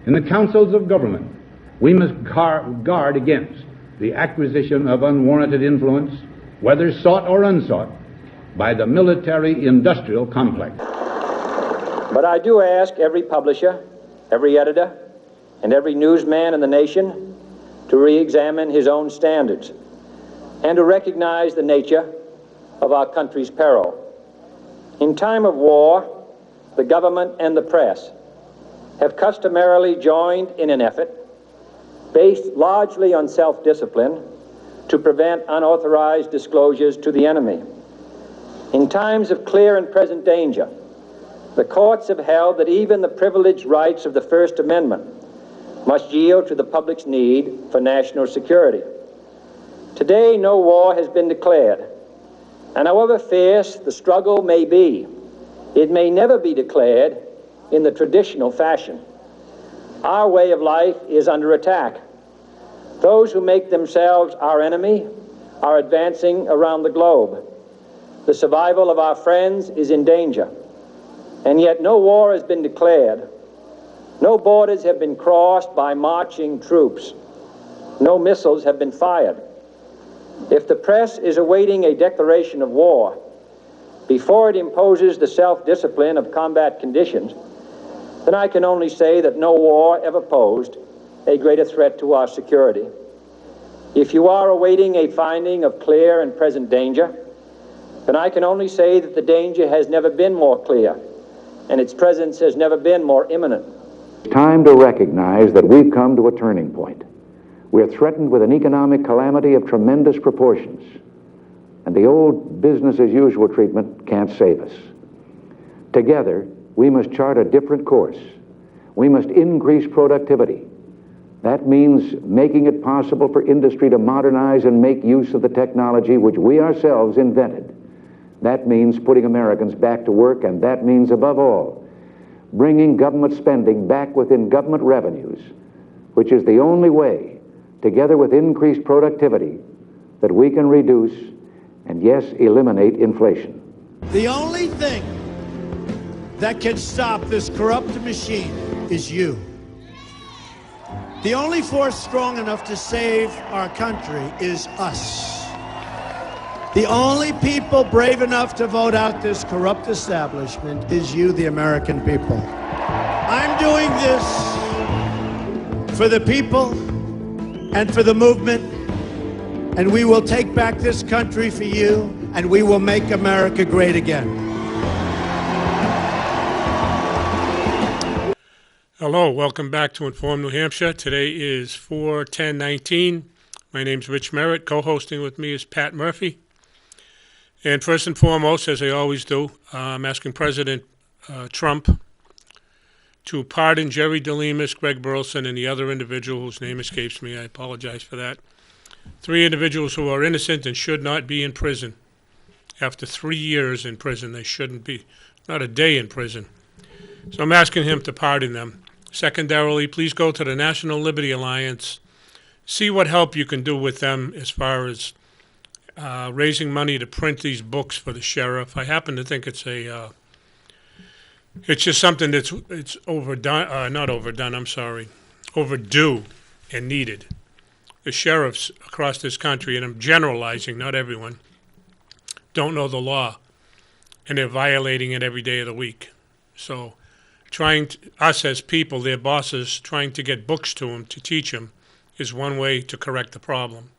In the councils of government, we must guard against the acquisition of unwarranted influence, whether sought or unsought, by the military-industrial complex. But I do ask every publisher, every editor, and every newsman in the nation to re-examine his own standards and to recognize the nature of our country's peril. In time of war, the government and the press have customarily joined in an effort based largely on self-discipline to prevent unauthorized disclosures to the enemy. In times of clear and present danger, the courts have held that even the privileged rights of the First Amendment must yield to the public's need for national security. Today, no war has been declared, and however fierce the struggle may be, it may never be declared in the traditional fashion. Our way of life is under attack. Those who make themselves our enemy are advancing around the globe. The survival of our friends is in danger, and yet no war has been declared. No borders have been crossed by marching troops. No missiles have been fired. If the press is awaiting a declaration of war before it imposes the self-discipline of combat conditions, then I can only say that no war ever posed a greater threat to our security. If you are awaiting a finding of clear and present danger, then I can only say that the danger has never been more clear, and its presence has never been more imminent. It's time to recognize that we've come to a turning point. We're threatened with an economic calamity of tremendous proportions, and the old business-as-usual treatment can't save us. Together, we must chart a different course. We must increase productivity. That means making it possible for industry to modernize and make use of the technology which we ourselves invented. That means putting Americans back to work, and that means, above all, bringing government spending back within government revenues, which is the only way, together with increased productivity, that we can reduce and, yes, eliminate inflation. The only thing that can stop this corrupt machine is you. The only force strong enough to save our country is us. The only people brave enough to vote out this corrupt establishment is you, the American people. I'm doing this for the people and for the movement, and we will take back this country for you, and we will make America great again. Hello, welcome back to Inform New Hampshire. Today is 4/10/19. My name's Rich Merritt. Co-hosting with me is Pat Murphy. And first and foremost, as I always do, I'm asking President Trump to pardon Jerry DeLemus, Greg Burleson, and the other individual whose name escapes me. I apologize for that. 3 individuals who are innocent and should not be in prison. After 3 years in prison, they shouldn't be, not a day in prison. So I'm asking him to pardon them. Secondarily, please go to the National Liberty Alliance, see what help you can do with them as far as raising money to print these books for the sheriff. I happen to think it's just something that's overdone, not overdone, I'm sorry, overdue and needed. The sheriffs across this country, and I'm generalizing, not everyone, don't know the law, and they're violating it every day of the week. So us as people, their bosses, trying to get books to them to teach them is one way to correct the problem.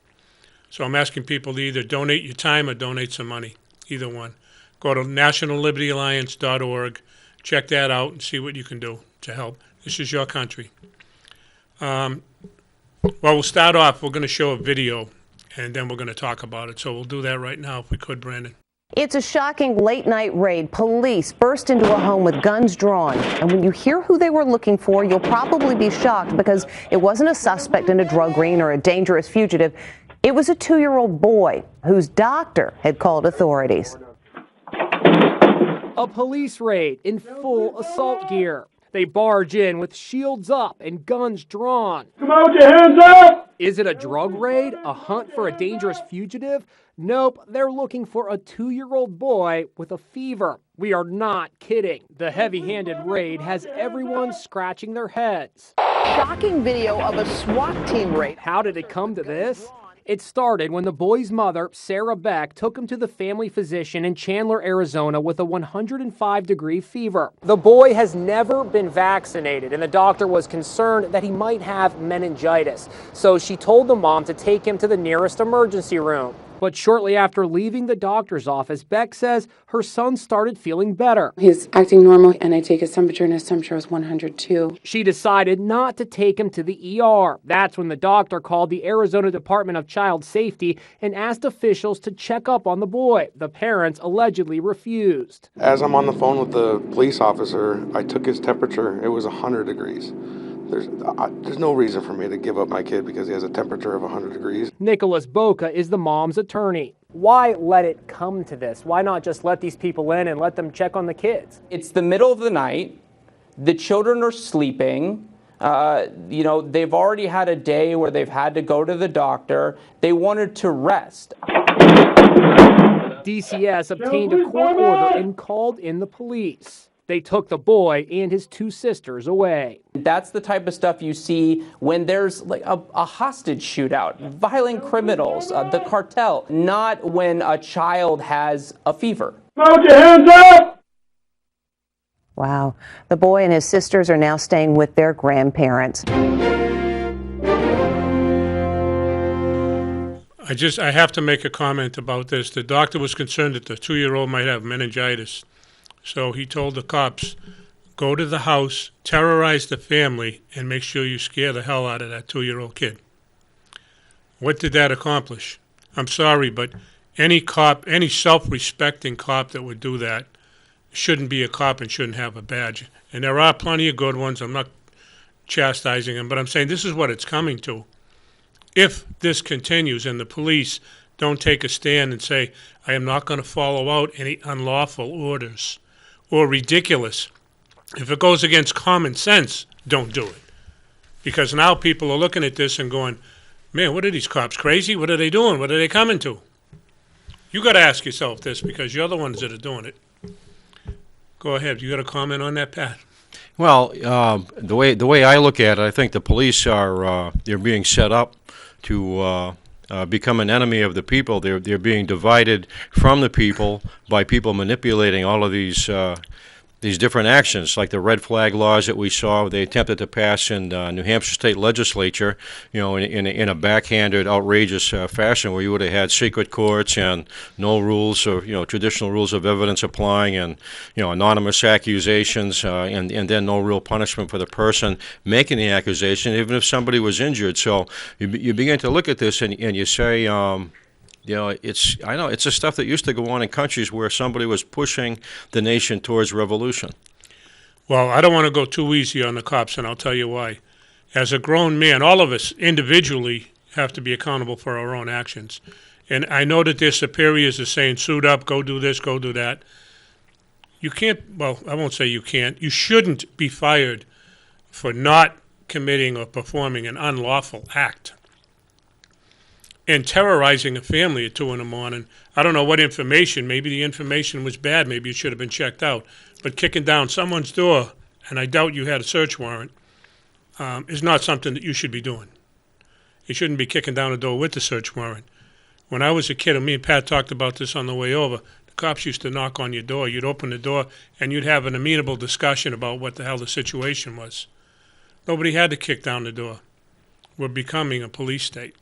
So I'm asking people to either donate your time or donate some money, either one. Go to nationallibetyalliance.org, check that out, and see what you can do to help. This is your country. Well, we'll start off. We're going to show a video, and then we're going to talk about it. So we'll do that right now if we could, Brandon. It's a shocking late-night raid. Police burst into a home with guns drawn. And when you hear who they were looking for, you'll probably be shocked because it wasn't a suspect in a drug ring or a dangerous fugitive. It was a 2-year-old boy whose doctor had called authorities. A police raid in full assault gear. They barge in with shields up and guns drawn. Come on, with your hands up! Is it a drug raid? A hunt for a dangerous fugitive? Nope, they're looking for a 2-year-old boy with a fever. We are not kidding. The heavy-handed raid has everyone scratching their heads. Shocking video of a SWAT team raid. How did it come to this? It started when the boy's mother, Sarah Beck, took him to the family physician in Chandler, Arizona with a 105-degree fever. The boy has never been vaccinated, and the doctor was concerned that he might have meningitis. So she told the mom to take him to the nearest emergency room. But shortly after leaving the doctor's office, Beck says her son started feeling better. He's acting normal, and I take his temperature, and his temperature was 102. She decided not to take him to the ER. That's when the doctor called the Arizona Department of Child Safety and asked officials to check up on the boy. The parents allegedly refused. As I'm on the phone with the police officer, I took his temperature. It was 100 degrees. There's no reason for me to give up my kid because he has a temperature of 100 degrees. Nicholas Boca is the mom's attorney. Why let it come to this? Why not just let these people in and let them check on the kids? It's the middle of the night. The children are sleeping. They've already had a day where they've had to go to the doctor. They wanted to rest. DCS obtained a court order and called in the police. They took the boy and his two sisters away. That's the type of stuff you see when there's like a hostage shootout, violent criminals, the cartel, not when a child has a fever. Put your hands up! Wow. The boy and his sisters are now staying with their grandparents. I have to make a comment about this. The doctor was concerned that the 2-year-old might have meningitis. So he told the cops, go to the house, terrorize the family, and make sure you scare the hell out of that 2-year-old kid. What did that accomplish? I'm sorry, but any cop, any self-respecting cop that would do that shouldn't be a cop and shouldn't have a badge. And there are plenty of good ones. I'm not chastising them, but I'm saying this is what it's coming to. If this continues and the police don't take a stand and say, I am not going to follow out any unlawful orders or ridiculous. If it goes against common sense, don't do it. Because now people are looking at this and going, man, what are these cops, crazy? What are they doing? What are they coming to? You got to ask yourself this because you're the ones that are doing it. Go ahead. You got a comment on that, Pat? Well, the way I look at it, I think the police are they're being set up to become an enemy of the people. They're being divided from the people by people manipulating all of these different actions, like the red flag laws that we saw they attempted to pass in New Hampshire state legislature, in a backhanded, outrageous fashion, where you would have had secret courts and no rules of, traditional rules of evidence applying, and, anonymous accusations, and then no real punishment for the person making the accusation, even if somebody was injured. So you begin to look at this and you say, it's the stuff that used to go on in countries where somebody was pushing the nation towards revolution. Well, I don't want to go too easy on the cops, and I'll tell you why. As a grown man, all of us individually have to be accountable for our own actions. And I know that their superiors are saying, suit up, go do this, go do that. You can't, well, I won't say you can't. You shouldn't be fired for not committing or performing an unlawful act. And terrorizing a family at 2 in the morning. I don't know what information. Maybe the information was bad. Maybe it should have been checked out. But kicking down someone's door, and I doubt you had a search warrant, is not something that you should be doing. You shouldn't be kicking down a door with the search warrant. When I was a kid, and me and Pat talked about this on the way over, the cops used to knock on your door. You'd open the door, and you'd have an amenable discussion about what the hell the situation was. Nobody had to kick down the door. We're becoming a police state.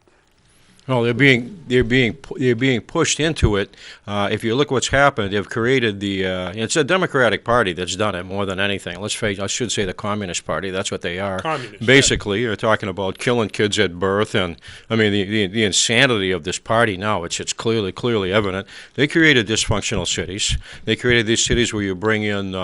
Well, they're being pushed into it. If you look what's happened, they've created it's a Democratic Party that's done it more than anything. Let's face, I should say the Communist Party. That's what they are. Communist, basically, they're talking about killing kids at birth, and I mean the insanity of this party now. It's clearly evident. They created dysfunctional cities. They created these cities where you bring in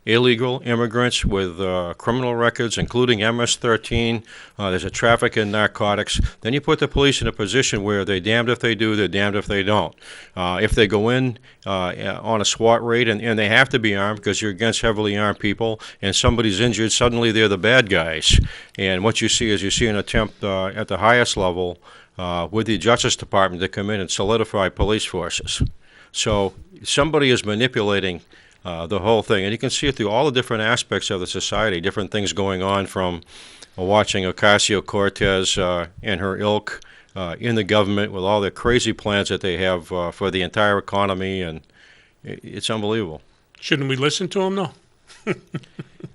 illegal immigrants with criminal records, including MS-13. There's a traffic in narcotics. Then you put the police in a position where they're damned if they do, they're damned if they don't. If they go in on a SWAT raid, and they have to be armed because you're against heavily armed people, and somebody's injured, suddenly they're the bad guys. And what you see is an attempt at the highest level with the Justice Department to come in and solidify police forces. So somebody is manipulating the whole thing, and you can see it through all the different aspects of the society, different things going on, from watching Ocasio-Cortez and her ilk in the government with all the crazy plans that they have for the entire economy, and it's unbelievable. Shouldn't we listen to them, though?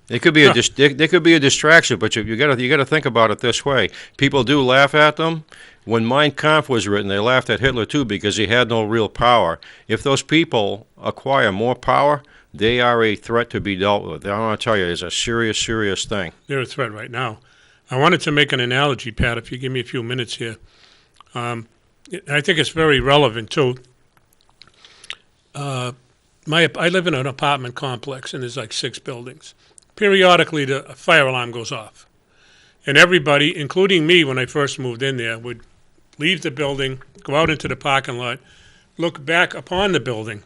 It could be there could be a distraction, but you got to think about it this way. People do laugh at them. When Mein Kampf was written, they laughed at Hitler too because he had no real power. If those people acquire more power, they are a threat to be dealt with. I want to tell you, it's a serious, serious thing. They're a threat right now. I wanted to make an analogy, Pat, if you give me a few minutes here. I think it's very relevant too. I live in an apartment complex, and there's like 6 buildings. Periodically, the fire alarm goes off. And everybody, including me when I first moved in there, would leave the building, go out into the parking lot, look back upon the building,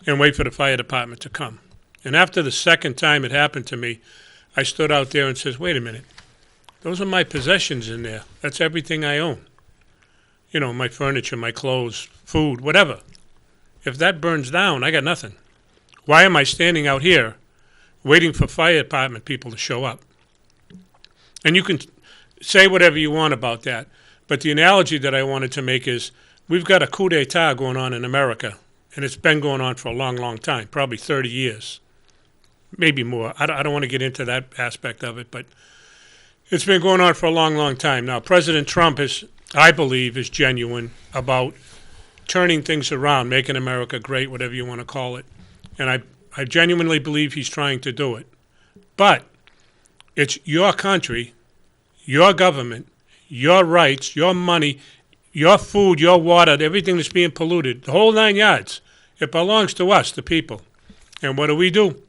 and wait for the fire department to come. And after the second time it happened to me, I stood out there and says, wait a minute, those are my possessions in there. That's everything I own. You know, my furniture, my clothes, food, whatever. If that burns down, I got nothing. Why am I standing out here waiting for fire department people to show up? And you can say whatever you want about that, but the analogy that I wanted to make is we've got a coup d'etat going on in America, and it's been going on for a long, long time, probably 30 years, maybe more. I don't want to get into that aspect of it, but it's been going on for a long, long time. Now, President Trump I believe, is genuine about turning things around, making America great, whatever you want to call it. And I genuinely believe he's trying to do it. But it's your country, your government, your rights, your money, your food, your water, everything that's being polluted, the whole 9 yards. It belongs to us, the people. And what do?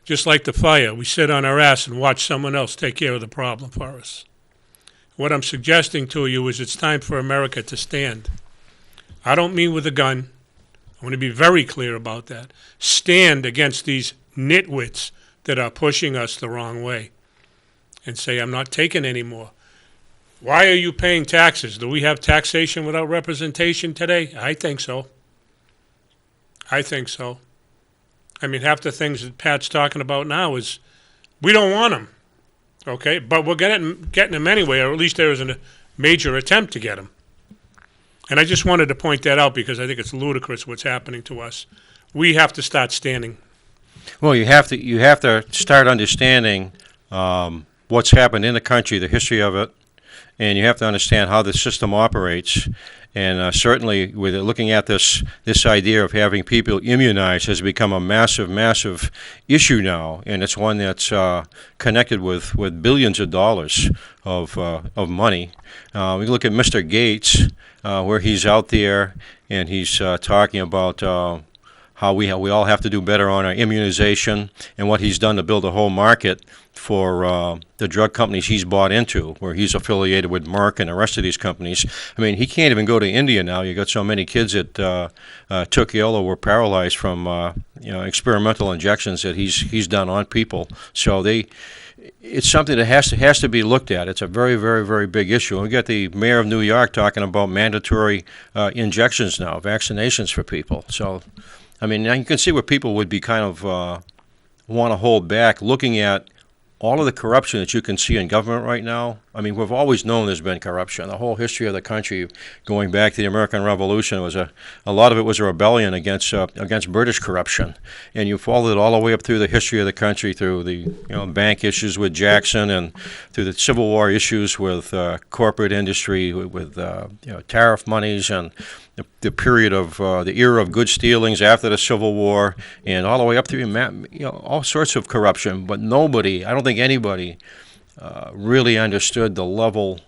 Just like the fire, we sit on our ass and watch someone else take care of the problem for us. What I'm suggesting to you is it's time for America to stand. I don't mean with a gun. I want to be very clear about that. Stand against these nitwits that are pushing us the wrong way and say, I'm not taking any more. Why are you paying taxes? Do we have taxation without representation today? I think so. I think so. I mean, half the things that Pat's talking about now is we don't want them, okay? But we're getting them anyway, or at least there is a major attempt to get them. And I just wanted to point that out because I think it's ludicrous what's happening to us. We have to start standing. Well, you have to start understanding what's happened in the country, the history of it, and you have to understand how the system operates. And certainly, with looking at this idea of having people immunized has become a massive, massive issue now, and it's one that's connected with billions of dollars of money. We look at Mr. Gates, where he's out there and he's talking about how we all have to do better on our immunization, and what he's done to build a whole market for the drug companies he's bought into, where he's affiliated with Merck and the rest of these companies. I mean, he can't even go to India now. You got so many kids that took ill or were paralyzed from experimental injections that he's done on people. So it's something that has to be looked at. It's a very, very, very big issue. And we got the mayor of New York talking about mandatory injections now, vaccinations for people. So, I mean, now you can see where people would be kind of want to hold back, looking at all of the corruption that you can see in government right now. I mean, we've always known there's been corruption. The whole history of the country, going back to the American Revolution, was a lot of it was a rebellion against British corruption. And you followed it all the way up through the history of the country, through the bank issues with Jackson, and through the Civil War issues with corporate industry, with tariff monies, and the period of the era of goods stealings after the Civil War, and all the way up through all sorts of corruption. But nobody, I don't think anybody, really understood the level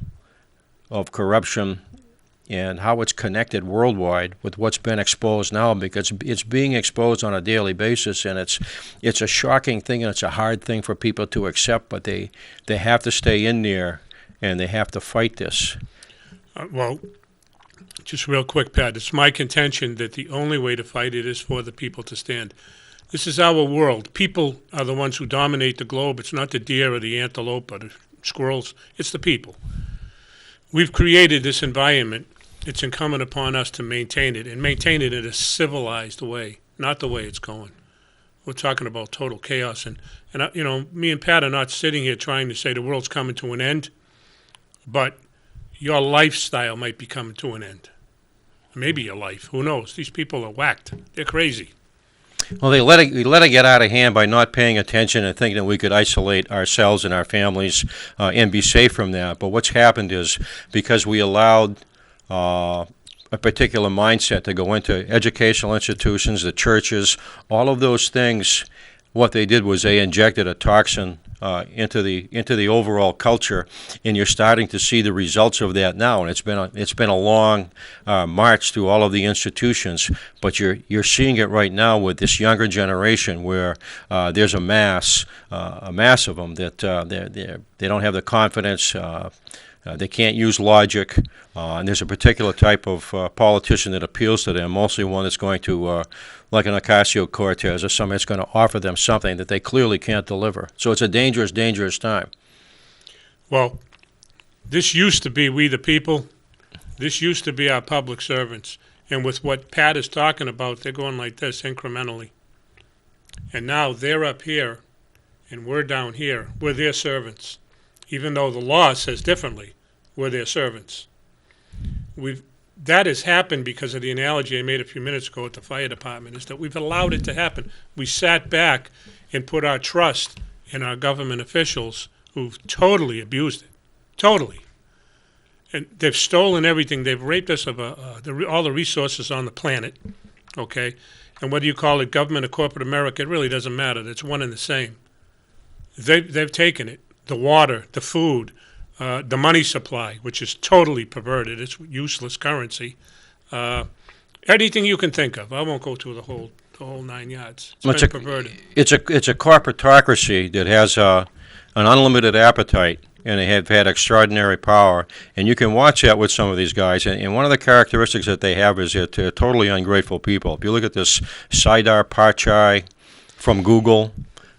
of corruption and how it's connected worldwide with what's been exposed now, because it's being exposed on a daily basis, and it's a shocking thing, and it's a hard thing for people to accept, but they have to stay in there and they have to fight this. Well, just real quick, Pat, it's my contention that the only way to fight it is for the people to stand. This is our world. People are the ones who dominate the globe. It's not the deer or the antelope or the squirrels. It's the people. We've created this environment. It's incumbent upon us to maintain it, and maintain it in a civilized way, not the way it's going. we're talking about total chaos. And you know, me and Pat are not sitting here trying to say the world's coming to an end, but your lifestyle might be coming to an end. Maybe your life. Who knows? These people are whacked. They're crazy. Well, they let it get out of hand by not paying attention and thinking that we could isolate ourselves and our families and be safe from that. But what's happened is because we allowed a particular mindset to go into educational institutions, the churches, all of those things, what they did was they injected a toxin into the overall culture, and you're starting to see the results of that now. And it's been a long march through all of the institutions, but you're seeing it right now with this younger generation, where there's a mass of them that they don't have the confidence. They can't use logic, and there's a particular type of politician that appeals to them, mostly one that's going to, like an Ocasio-Cortez or somebody that's going to offer them something that they clearly can't deliver. So it's a dangerous, dangerous time. Well, this used to be we the people. This used to be our public servants. And with what Pat is talking about, they're going like this incrementally. And now they're up here, and we're down here. We're their servants. Even though the law says differently, we're their servants. That has happened because of the analogy I made a few minutes ago at the fire department, is that we've allowed it to happen. We sat back and put our trust in our government officials who've totally abused it, totally. And they've stolen everything. They've raped us of all the resources on the planet, okay? And whether you call it government or corporate America, it really doesn't matter. It's one and the same. They've taken it. The water, the food, the money supply, which is totally perverted. It's useless currency. Anything you can think of. I won't go through the whole 9 yards. It's been perverted. It's a corporatocracy that has an unlimited appetite, and they have had extraordinary power. And you can watch that with some of these guys. And one of the characteristics that they have is that they're totally ungrateful people. If you look at this Sridhar Pichai from Google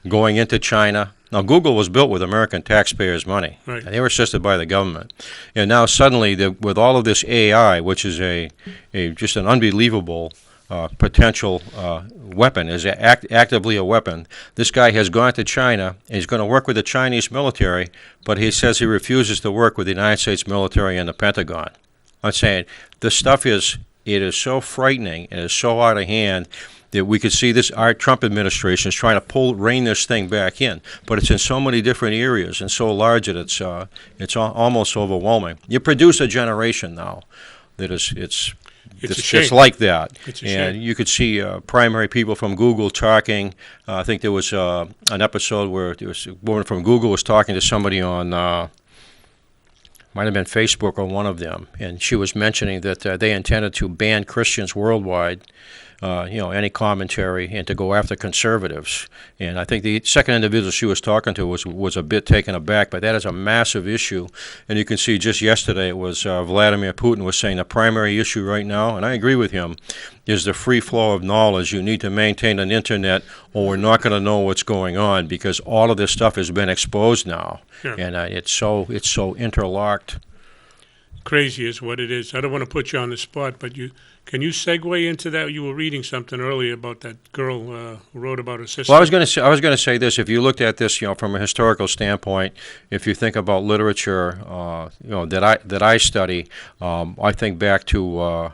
going into China. Now, Google was built with American taxpayers' money. Right. They were assisted by the government. And now suddenly, with all of this AI, which is just an unbelievable potential weapon, is actively a weapon, this guy has gone to China, and he's going to work with the Chinese military, but he says he refuses to work with the United States military and the Pentagon. I'm saying this stuff is so frightening and is so out of hand that we could see our Trump administration is trying to rein this thing back in, but it's in so many different areas and so large that it's almost overwhelming. You produce a generation now that it's like that, and you could see primary people from Google talking. I think there was an episode where there was a woman from Google was talking to somebody on. Might have been Facebook or one of them, and she was mentioning that they intended to ban Christians worldwide, any commentary, and to go after conservatives. And I think the second individual she was talking to was a bit taken aback, but that is a massive issue. And you can see just yesterday it was Vladimir Putin was saying the primary issue right now, and I agree with him, is the free flow of knowledge. You need to maintain an internet, or we're not going to know what's going on, because all of this stuff has been exposed now, and it's so interlocked. Crazy is what it is. I don't want to put you on the spot, but can you segue into that? You were reading something earlier about that girl who wrote about her sister. Well, I was going to say this. If you looked at this, from a historical standpoint, if you think about literature, that I study, I think back to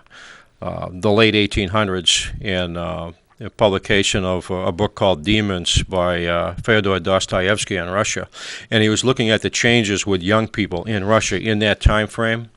the late 1800s and a publication of a book called Demons by Fyodor Dostoyevsky in Russia. And he was looking at the changes with young people in Russia in that time frame.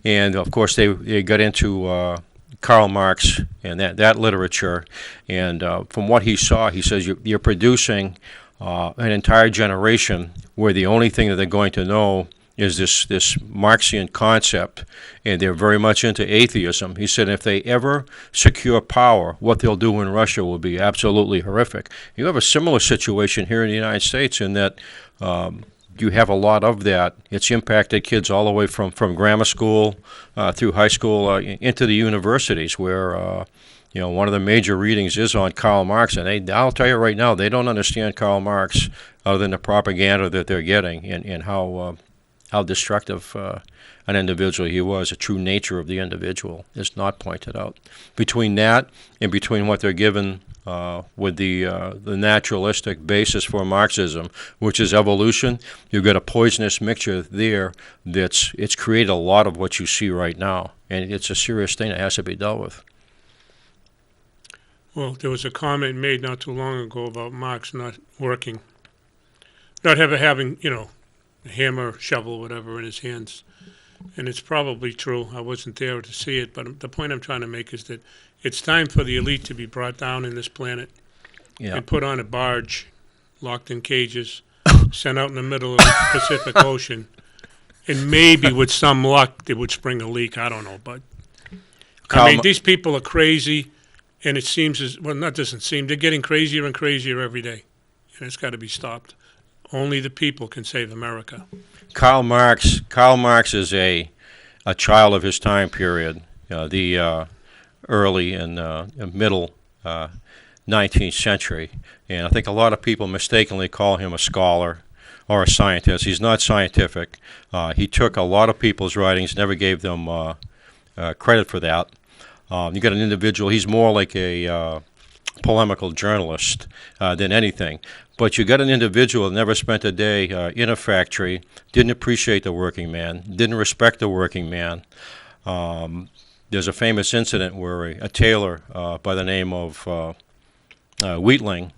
And, of course, they got into Karl Marx and that literature. And from what he saw, he says you're producing an entire generation where the only thing that they're going to know is this Marxian concept, and they're very much into atheism. He said if they ever secure power, what they'll do in Russia will be absolutely horrific. You have a similar situation here in the United States in that you have a lot of that. It's impacted kids all the way from grammar school through high school into the universities where one of the major readings is on Karl Marx, and I'll tell you right now, they don't understand Karl Marx other than the propaganda that they're getting and how how destructive an individual he was. The true nature of the individual is not pointed out. Between that and between what they're given with the naturalistic basis for Marxism, which is evolution, you've got a poisonous mixture there it's created a lot of what you see right now, and it's a serious thing that has to be dealt with. Well, there was a comment made not too long ago about Marx not working, not ever having, a hammer, shovel, whatever in his hands. And it's probably true. I wasn't there to see it, but the point I'm trying to make is that it's time for the elite to be brought down in this planet and put on a barge, locked in cages, sent out in the middle of the Pacific Ocean, and maybe with some luck it would spring a leak. I don't know, but these people are crazy, and it seems they're getting crazier and crazier every day, and it's got to be stopped. Only the people can save America. Karl Marx is a child of his time period, the early and middle 19th century, and I think a lot of people mistakenly call him a scholar or a scientist. He's not scientific. He took a lot of people's writings, never gave them credit for that. You got an individual, he's more like a polemical journalist than anything. But you got an individual that never spent a day in a factory, didn't appreciate the working man, didn't respect the working man. There's a famous incident where a tailor by the name of Wheatling,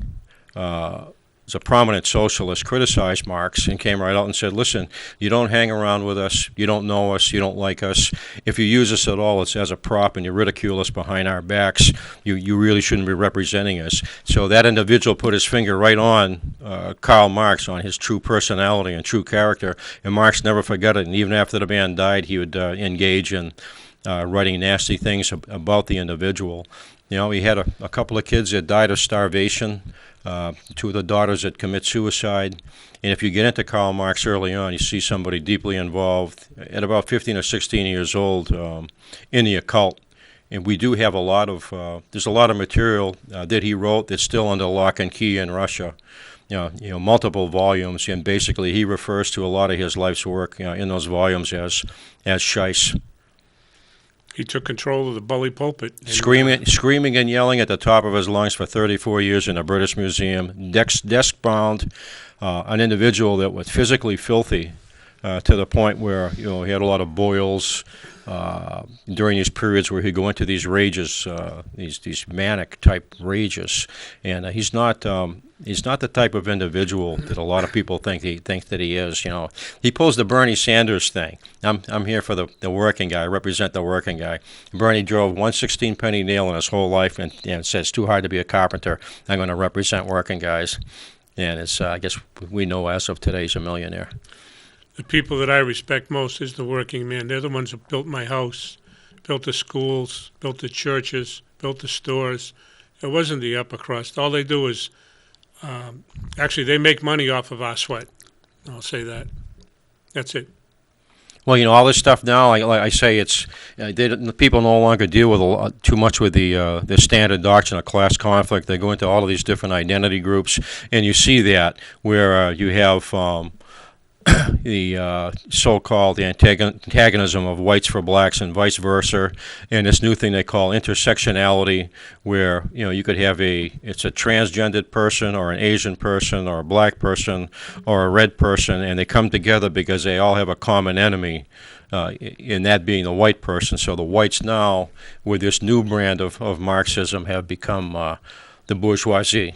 was a prominent socialist, criticized Marx and came right out and said, listen, you don't hang around with us, you don't know us, you don't like us. If you use us at all, it's as a prop and you ridicule us behind our backs. You really shouldn't be representing us. So that individual put his finger right on Karl Marx, on his true personality and true character, and Marx never forgot it. And even after the man died, he would engage in writing nasty things about the individual. He had a couple of kids that died of starvation, two of the daughters that commit suicide. And if you get into Karl Marx early on, you see somebody deeply involved at about 15 or 16 years old in the occult. And we do have there's a lot of material that he wrote that's still under lock and key in Russia. Multiple volumes, and basically he refers to a lot of his life's work in those volumes as Scheiss. He took control of the bully pulpit. Screaming and yelling at the top of his lungs for 34 years in a British museum, desk-bound, an individual that was physically filthy to the point where he had a lot of boils during these periods where he'd go into these rages, these manic-type rages. And he's not the type of individual that a lot of people think that he is. He pulls the Bernie Sanders thing. I'm here for the working guy. I represent the working guy. Bernie drove 1/16 penny nail in his whole life and said it's too hard to be a carpenter. I'm going to represent working guys. And I guess we know as of today he's a millionaire. The people that I respect most is the working man. They're the ones who built my house, built the schools, built the churches, built the stores. It wasn't the upper crust. All they do is actually, they make money off of our sweat. I'll say that. That's it. Well, all this stuff now, like I say, the people no longer deal with too much with the standard doctrine of class conflict. They go into all of these different identity groups, and you see that where you have the so-called antagonism of whites for blacks and vice versa, and this new thing they call intersectionality, where you could have it's a transgendered person or an Asian person or a black person or a red person, and they come together because they all have a common enemy, in that being the white person. So the whites now, with this new brand of Marxism, have become the bourgeoisie,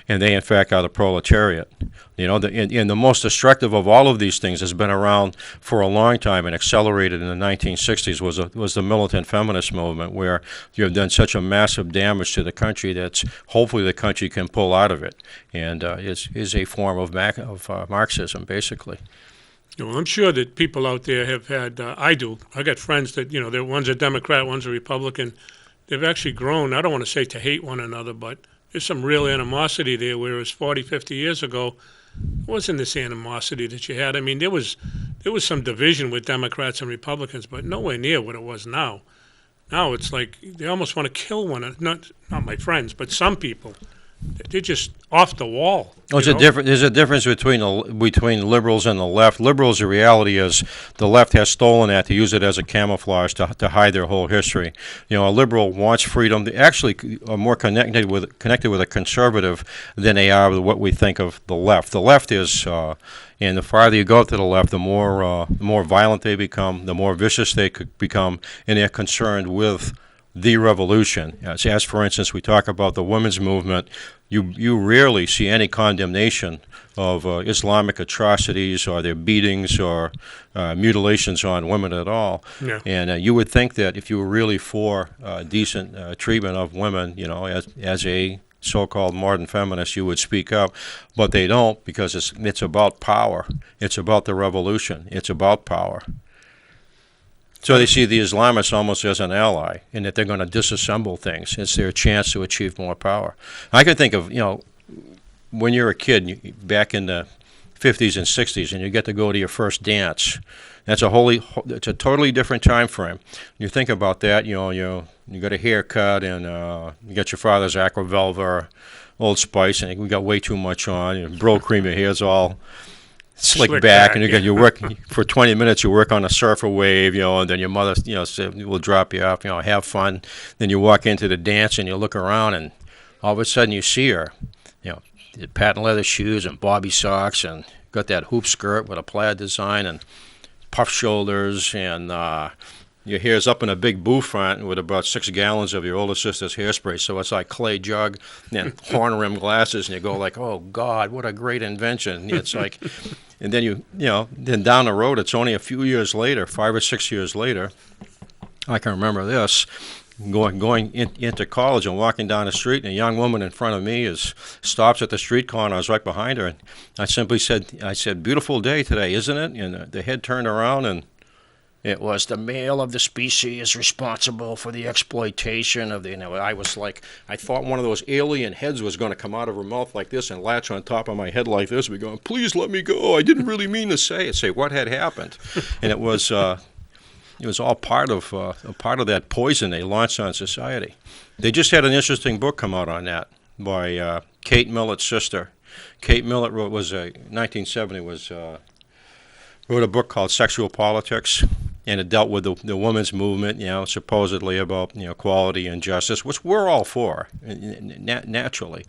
and they in fact are the proletariat. And the most destructive of all of these things has been around for a long time and accelerated in the 1960s was the militant feminist movement, where you have done such a massive damage to the country that hopefully the country can pull out of it, and is a form of Marxism, basically. Well, I'm sure that people out there have had, I got friends that, one's a Democrat, one's a Republican. They've actually grown, I don't want to say to hate one another, but there's some real animosity there, whereas 40, 50 years ago, it wasn't this animosity that you had. I mean, there was some division with Democrats and Republicans, but nowhere near what it was now. Now it's like they almost want to kill one another. Not my friends, but some people. they're just off the wall. There's a difference between liberals and the left. Liberals, the reality is the left has stolen that to use it as a camouflage to hide their whole history. A liberal wants freedom. They actually are more connected with a conservative than they are with what we think of the left. The left is, and the farther you go to the left, the more violent they become, the more vicious they could become, and they're concerned with the revolution. As for instance, we talk about the women's movement. You rarely see any condemnation of Islamic atrocities or their beatings or mutilations on women at all. Yeah. And you would think that if you were really for decent treatment of women, as a so-called modern feminist, you would speak up, but they don't, because it's about power. It's about the revolution. It's about power. So they see the Islamists almost as an ally, and that they're going to disassemble things. It's their chance to achieve more power. I can think of, when you're a kid, back in the 50s and 60s, and you get to go to your first dance. It's a totally different time frame. You think about that, you got a haircut, and you got your father's Aqua Velva, Old Spice, and we got way too much on. Your bro cream, your hair's all slick back, and you work for 20 minutes. You work on a surfer wave, and then your mother, will drop you off. Have fun. Then you walk into the dance, and you look around, and all of a sudden you see her, patent leather shoes and bobby socks, and got that hoop skirt with a plaid design and puff shoulders, and your hair's up in a big boo front with about 6 gallons of your older sister's hairspray, so it's like clay jug, and horn rim glasses, and you go like, oh God, what a great invention. It's like, and then then down the road, it's only a few years later, 5 or 6 years later, I can remember this, going into college and walking down the street, and a young woman in front of me stops at the street corner. I was right behind her, and I simply said, beautiful day today, isn't it? And the head turned around, and it was the male of the species responsible for the exploitation of the. I was like, I thought one of those alien heads was going to come out of her mouth like this and latch on top of my head like this, and be going, please let me go. I didn't really mean to say it. Say what had happened, and it was all part of that poison they launched on society. They just had an interesting book come out on that by Kate Millett's sister. Kate Millett wrote 1970 wrote a book called Sexual Politics, and it dealt with the women's movement, supposedly about equality and justice, which we're all for, naturally.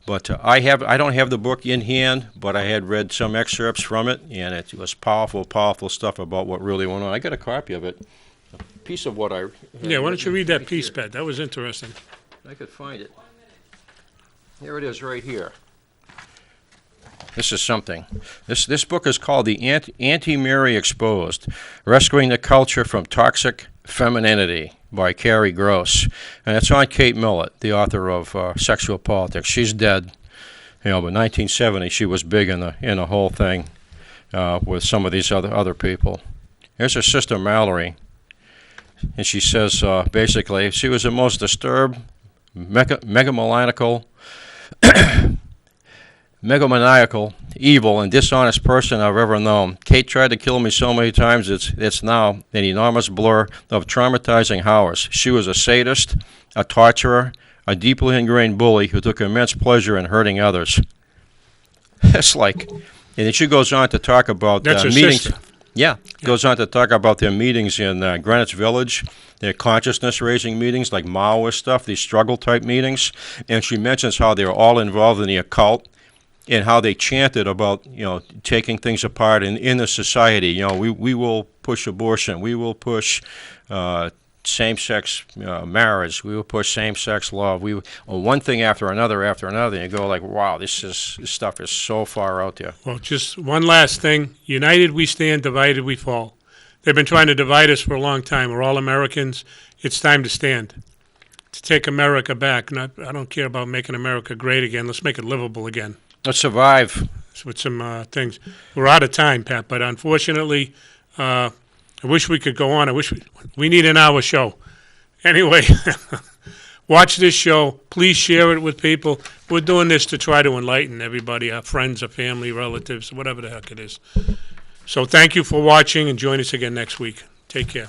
But I don't have the book in hand, but I had read some excerpts from it, and it was powerful stuff about what really went on. I got a copy of it, a piece of what I. Yeah, why don't you read that piece, Pat? That was interesting. I could find it. Here it is, right here. This is something. This book is called The Anti-Mary Exposed, Rescuing the Culture from Toxic Femininity by Carrie Gross. And it's on Kate Millett, the author of Sexual Politics. She's dead. But 1970, she was big in the whole thing with some of these other people. Here's her sister Mallory. And she says, basically, she was the most disturbed, megalomaniacal, evil, and dishonest person I've ever known. Kate tried to kill me so many times, it's now an enormous blur of traumatizing horrors. She was a sadist, a torturer, a deeply ingrained bully who took immense pleasure in hurting others. It's like, and then she goes on to talk about meetings. Sister. Yeah, goes on to talk about their meetings in Greenwich Village, their consciousness-raising meetings, like Maoist stuff, these struggle-type meetings, and she mentions how they were all involved in the occult, and how they chanted about, taking things apart in the society. We will push abortion. We will push same-sex marriage. We will push same-sex love. One thing after another, and you go like, wow, this stuff is so far out there. Well, just one last thing. United we stand, divided we fall. They've been trying to divide us for a long time. We're all Americans. It's time to stand, to take America back. I don't care about making America great again. Let's make it livable again. Let's survive. With some things. We're out of time, Pat, but unfortunately, I wish we could go on. I wish we need an hour show. Anyway, watch this show. Please share it with people. We're doing this to try to enlighten everybody, our friends, our family, relatives, whatever the heck it is. So thank you for watching, and join us again next week. Take care.